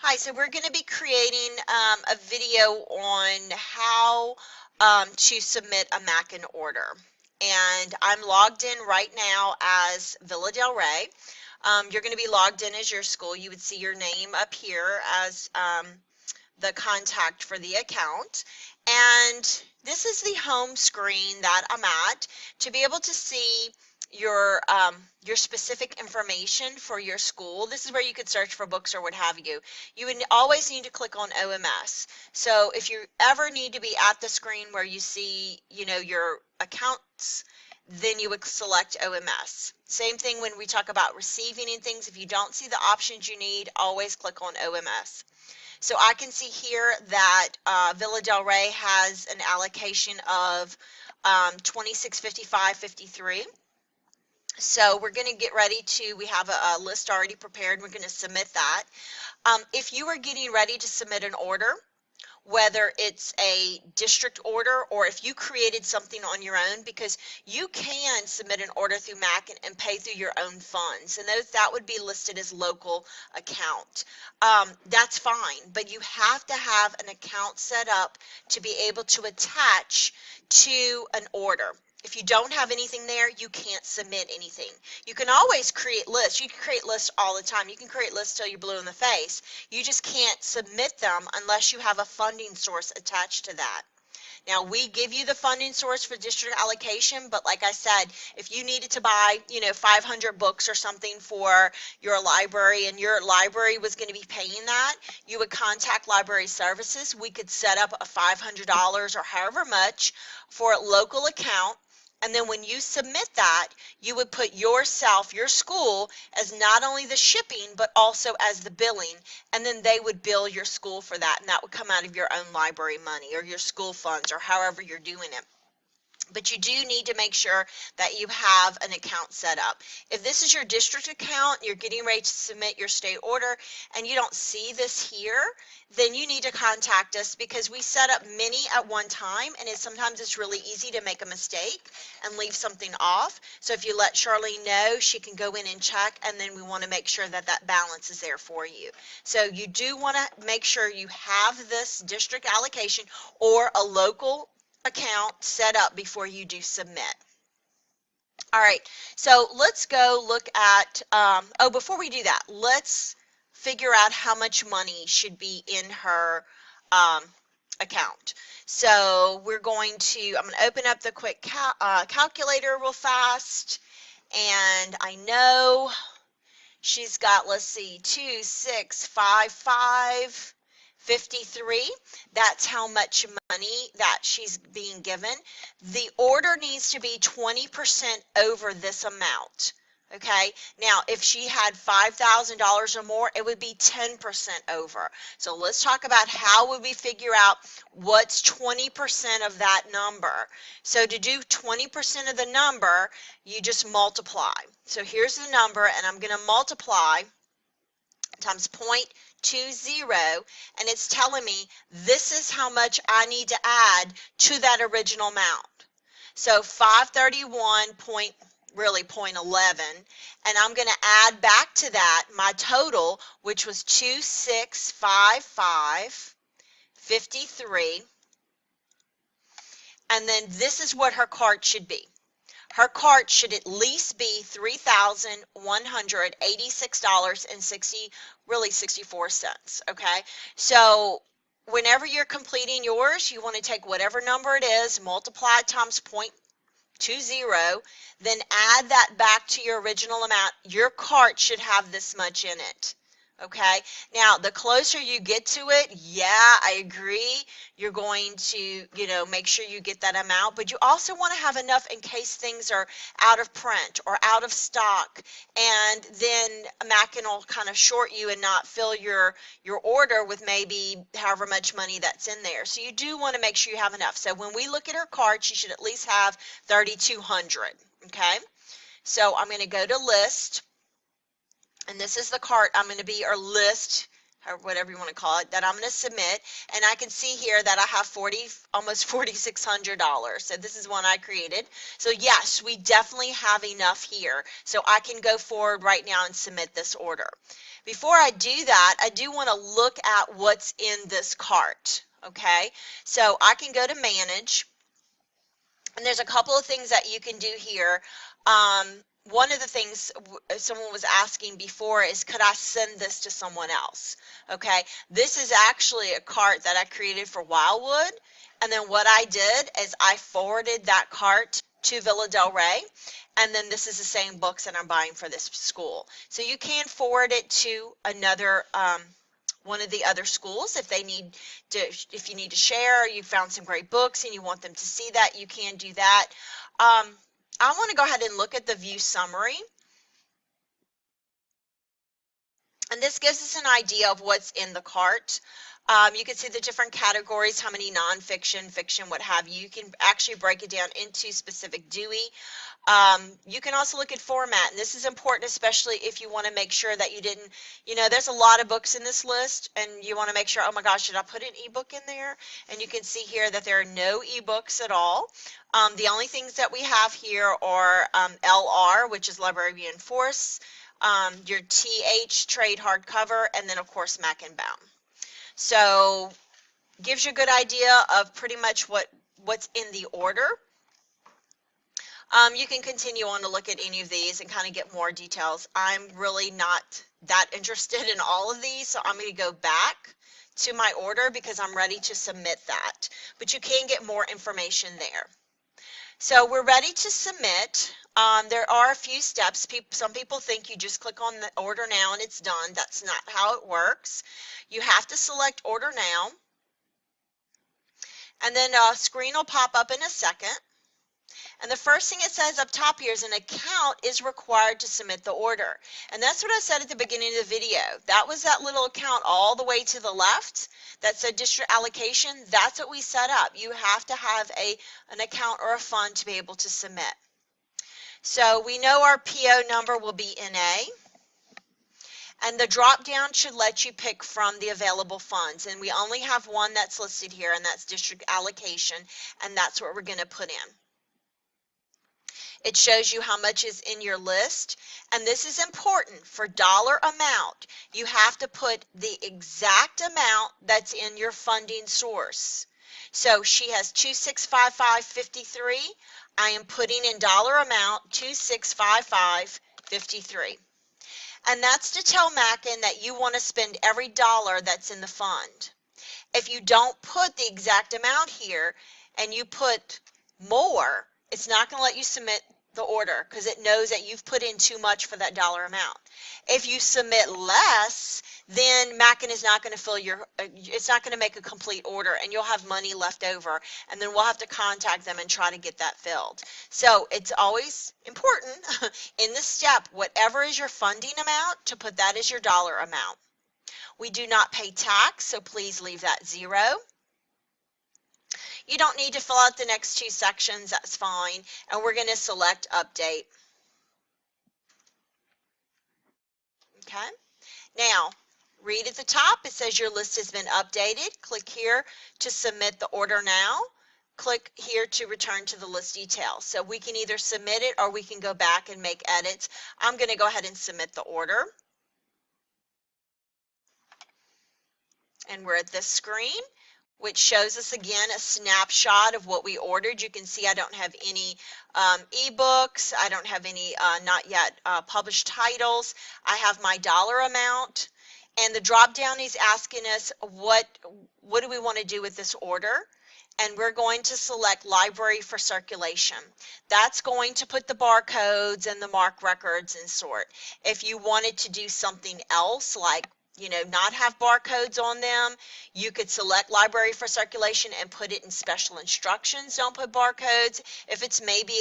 Hi, so we're going to be creating a video on how to submit a Mackin order. And I'm logged in right now as Villa Del Rey. You're going to be logged in as your school. You would see your name up here as the contact for the account. And this is the home screen that I'm at to be able to see your specific information for your school. This is where you could search for books or what have you. You would always need to click on OMS. So if you ever need to be at the screen where you see, your accounts, then you would select OMS. Same thing when we talk about receiving and things. If you don't see the options you need, always click on OMS. So I can see here that Villa Del Rey has an allocation of 2655.53. So we're going to get ready to, we have a list already prepared. We're going to submit that. If you are getting ready to submit an order, whether it's a district order or if you created something on your own, because you can submit an order through Mackin and pay through your own funds, and that would be listed as local account. That's fine, but you have to have an account set up to be able to attach to an order. If you don't have anything there, you can't submit anything. You can always create lists. You can create lists all the time. You can create lists till you're blue in the face. You just can't submit them unless you have a funding source attached to that. Now, we give you the funding source for district allocation, but like I said, if you needed to buy, 500 books or something for your library and your library was going to be paying that, you would contact library services. We could set up a $500 or however much for a local account. And then when you submit that, you would put yourself, your school, as not only the shipping, but also as the billing. And then they would bill your school for that. And that would come out of your own library money or your school funds or however you're doing it. But you do need to make sure that you have an account set up. If this is your district account, you're getting ready to submit your state order, and you don't see this here, then you need to contact us because we set up many at one time, and sometimes it's really easy to make a mistake and leave something off. So if you let Charlene know, she can go in and check, and then we want to make sure that that balance is there for you. So you do want to make sure you have this district allocation or a local account set up before you do submit. All right, so let's go look at, before we do that, let's figure out how much money should be in her account. So we're going to, I'm going to open up the quick calculator real fast, and I know she's got, let's see, 2655.53. That's how much money that she's being given. The order needs to be 20% over this amount. Okay, now if she had $5,000 or more, it would be 10% over. So let's talk about how would we figure out what's 20% of that number. So to do 20% of the number, you just multiply. So here's the number, and I'm going to multiply times 0.20, and it's telling me this is how much I need to add to that original amount. So 0.11, and I'm going to add back to that my total, which was 2655.53, and then this is what her cart should be. Her cart should at least be $3,186.64, okay? So whenever you're completing yours, you want to take whatever number it is, multiply it times 0.20, then add that back to your original amount. Your cart should have this much in it. Okay, now the closer you get to it, yeah, I agree, you're going to, make sure you get that amount, but you also want to have enough in case things are out of print or out of stock, and then Mackin will kind of short you and not fill your order with maybe however much money that's in there. So you do want to make sure you have enough. So when we look at her cart, she should at least have 3,200, okay? So I'm going to go to list. And this is the cart I'm going to be, or list, or whatever you want to call it, that I'm going to submit. And I can see here that I have almost $4,600. So this is one I created. So yes, we definitely have enough here. So I can go forward right now and submit this order. Before I do that, I do want to look at what's in this cart. Okay, so I can go to manage, and there's a couple of things that you can do here. One of the things someone was asking before is, could I send this to someone else? Okay, this is actually a cart that I created for Wildwood, and then what I did is I forwarded that cart to Villa Del Rey, and then this is the same books that I'm buying for this school. So you can forward it to another one of the other schools if they need to, if you need to share, you found some great books and you want them to see that, you can do that. I want to go ahead and look at the view summary. And this gives us an idea of what's in the cart. You can see the different categories, how many nonfiction, fiction, what have you. You can actually break it down into specific Dewey. You can also look at format, and this is important, especially if you want to make sure that you didn't, there's a lot of books in this list, and you want to make sure, oh my gosh, should I put an ebook in there? And you can see here that there are no ebooks at all. The only things that we have here are LR, which is Library Reinforced, your TH trade hardcover, and then of course Mackin bound. So gives you a good idea of pretty much what's in the order. You can continue on to look at any of these and kind of get more details. I'm really not that interested in all of these, so I'm going to go back to my order because I'm ready to submit that. But you can get more information there. So we're ready to submit. There are a few steps. Some people think you just click on the order now and it's done. That's not how it works. You have to select order now, and then a screen will pop up in a second. And the first thing it says up top here is an account is required to submit the order. And that's what I said at the beginning of the video. That was that little account all the way to the left that said district allocation. That's what we set up. You have to have an account or a fund to be able to submit. So we know our PO number will be NA. And the drop down should let you pick from the available funds. And we only have one that's listed here, and that's district allocation. And that's what we're going to put in. It shows you how much is in your list, and this is important. For dollar amount, you have to put the exact amount that's in your funding source. So she has 2655.53. I am putting in dollar amount 2655.53. And that's to tell Mackin that you want to spend every dollar that's in the fund. If you don't put the exact amount here and you put more, it's not going to let you submit the order because it knows that you've put in too much for that dollar amount. If you submit less, then Mackin is not going to fill it's not going to make a complete order, and you'll have money left over, and then we'll have to contact them and try to get that filled. So it's always important in this step, whatever is your funding amount, to put that as your dollar amount. We do not pay tax, so please leave that 0. You don't need to fill out the next 2 sections, that's fine. And we're going to select update. Okay. Now, read at the top, it says your list has been updated. Click here to submit the order now. Click here to return to the list details. So we can either submit it or we can go back and make edits. I'm going to go ahead and submit the order. And we're at this screen, which shows us again a snapshot of what we ordered. You can see I don't have any ebooks. I don't have any not yet published titles. I have my dollar amount. And the drop down is asking us what do we want to do with this order. And we're going to select library for circulation. That's going to put the barcodes and the MARC records in sort. If you wanted to do something else, like not have barcodes on them, you could select library for circulation and put it in special instructions. Don't put barcodes. If it's maybe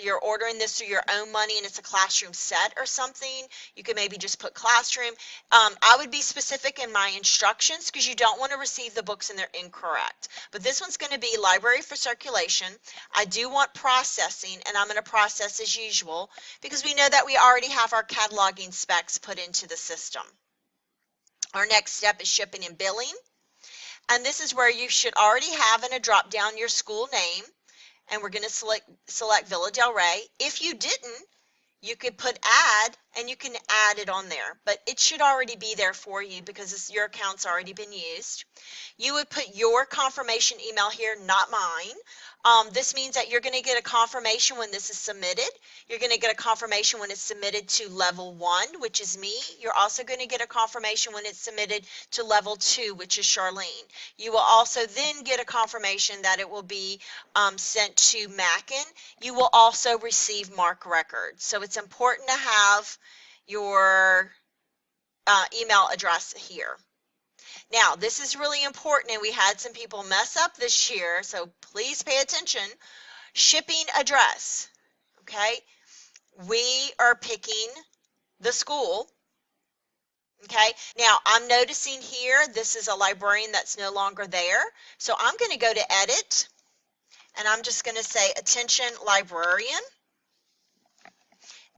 you're ordering this through your own money and it's a classroom set or something, you could maybe just put classroom. I would be specific in my instructions because you don't want to receive the books and they're incorrect. But this one's going to be library for circulation. I do want processing, and I'm going to process as usual because we know that we already have our cataloging specs put into the system. Our next step is shipping and billing. And this is where you should already have in a drop down your school name. And we're going to select Villa Del Rey. If you didn't, you could put add, and you can add it on there, but it should already be there for you because your account's already been used. You would put your confirmation email here, not mine. This means that you're going to get a confirmation when this is submitted. You're going to get a confirmation when it's submitted to level 1, which is me. You're also going to get a confirmation when it's submitted to level 2, which is Charlene. You will also then get a confirmation that it will be sent to Mackin. You will also receive MARC records. So it's important to have your email address here. Now, this is really important, and we had some people mess up this year, so please pay attention. Shipping address, okay? We are picking the school, okay? Now, I'm noticing here this is a librarian that's no longer there, so I'm going to go to Edit, and I'm just going to say Attention Librarian,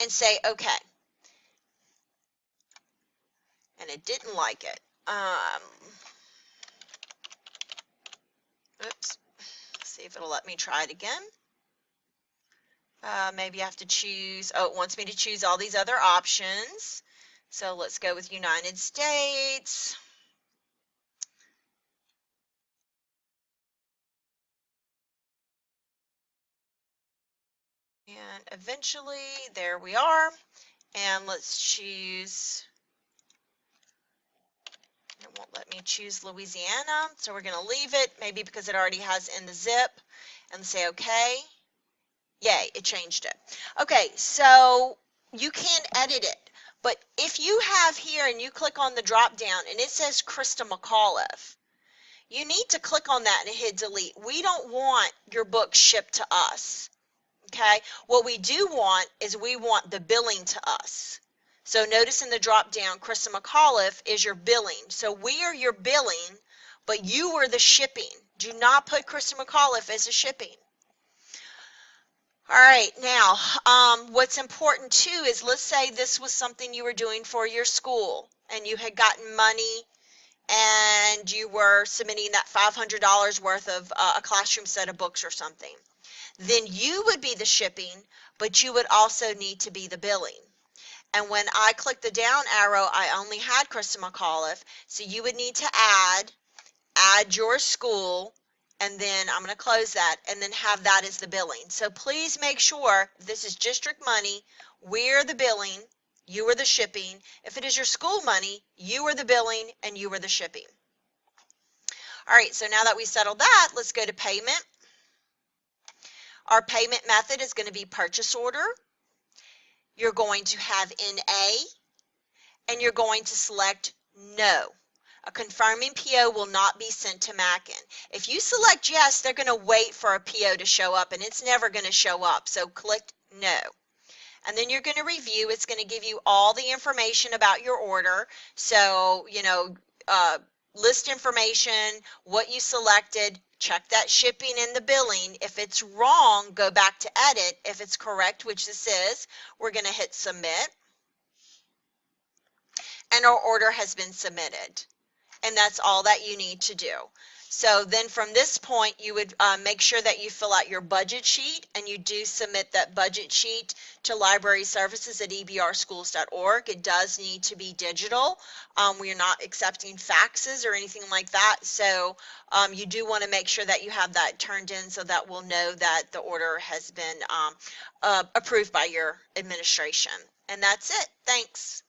and say OK. And it didn't like it. Oops. See if it'll let me try it again. Maybe I have to choose, oh, it wants me to choose all these other options. So let's go with United States. And eventually, there we are. And let's choose, it won't let me choose Louisiana. So we're going to leave it, maybe because it already has in the zip, and say OK. Yay, it changed it. Okay, so you can edit it. But if you have here and you click on the drop down and it says Krista McAuliffe, you need to click on that and hit delete. We don't want your book shipped to us. Okay, what we do want is we want the billing to us. So notice in the drop down, Krista McAuliffe is your billing. So we are your billing, but you are the shipping. Do not put Krista McAuliffe as a shipping. All right, now what's important too is, let's say this was something you were doing for your school and you had gotten money and you were submitting that $500 worth of a classroom set of books or something. Then you would be the shipping, but you would also need to be the billing. And when I click the down arrow, I only had Krista McAuliffe, so you would need to add your school, and then I'm going to close that and then have that as the billing. So please make sure this is district money, we're the billing, you are the shipping. If it is your school money, you are the billing and you are the shipping. All right, so now that we settled that, let's go to payment. Our payment method is going to be purchase order. You're going to have NA, and you're going to select no. A confirming PO will not be sent to Mackin. If you select yes, they're going to wait for a PO to show up, and it's never going to show up, so click no. And then you're going to review. It's going to give you all the information about your order. So, you know, list information, what you selected, check that shipping and the billing. If it's wrong, go back to edit. If it's correct, which this is, we're going to hit submit. And our order has been submitted. And that's all that you need to do. So then from this point, you would make sure that you fill out your budget sheet, and you do submit that budget sheet to libraryservices@ebrschools.org. It does need to be digital. We are not accepting faxes or anything like that. So you do want to make sure that you have that turned in so that we'll know that the order has been approved by your administration. And that's it. Thanks.